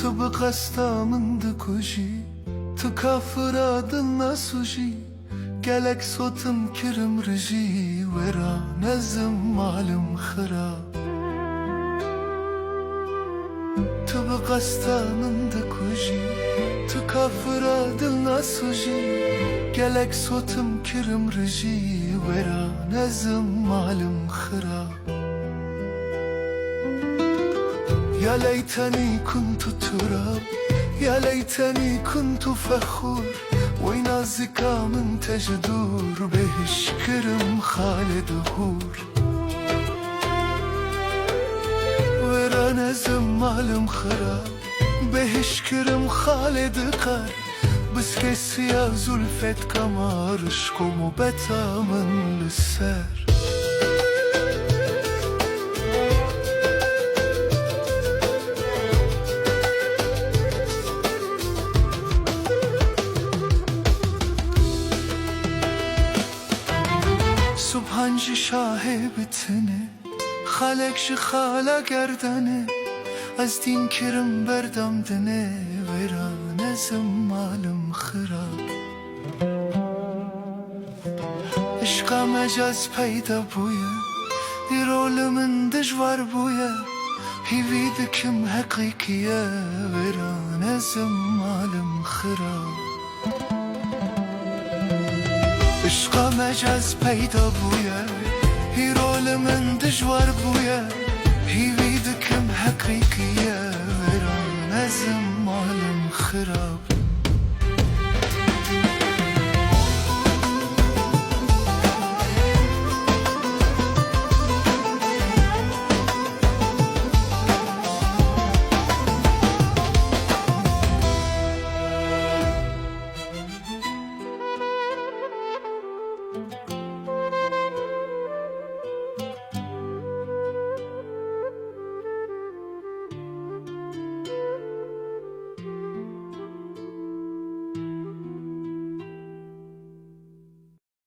تبقى من دكوجي تكافر adına suji Gelek sotum kirim riji Vera nezim malum خراب تبقى من دكوجي تكافر adına suji Gelek sotum kirim riji Vera nezim malum خراب يا ليتني كنت تراب يا ليتني كنت فخور وينازكا من تجدور بهشكرم خالد هور ورانا زمالم خراب بهشكرم خالد قار بس كسي يا زلفت كمارشكم وبتا من للسار سبحانجي شاهبتني خالك خالا گردنه از دین کرم بردم دنه ویران زمالم خراب عشقا مجاز پیدا بویا دیرول من دجوار بویا هیویدکم حقیقیه ویران زمالم خراب عشقا مجاز پیدا بویا هیرول من دجوار بویا هیویدکم حقیقیه ویران زمالم خراب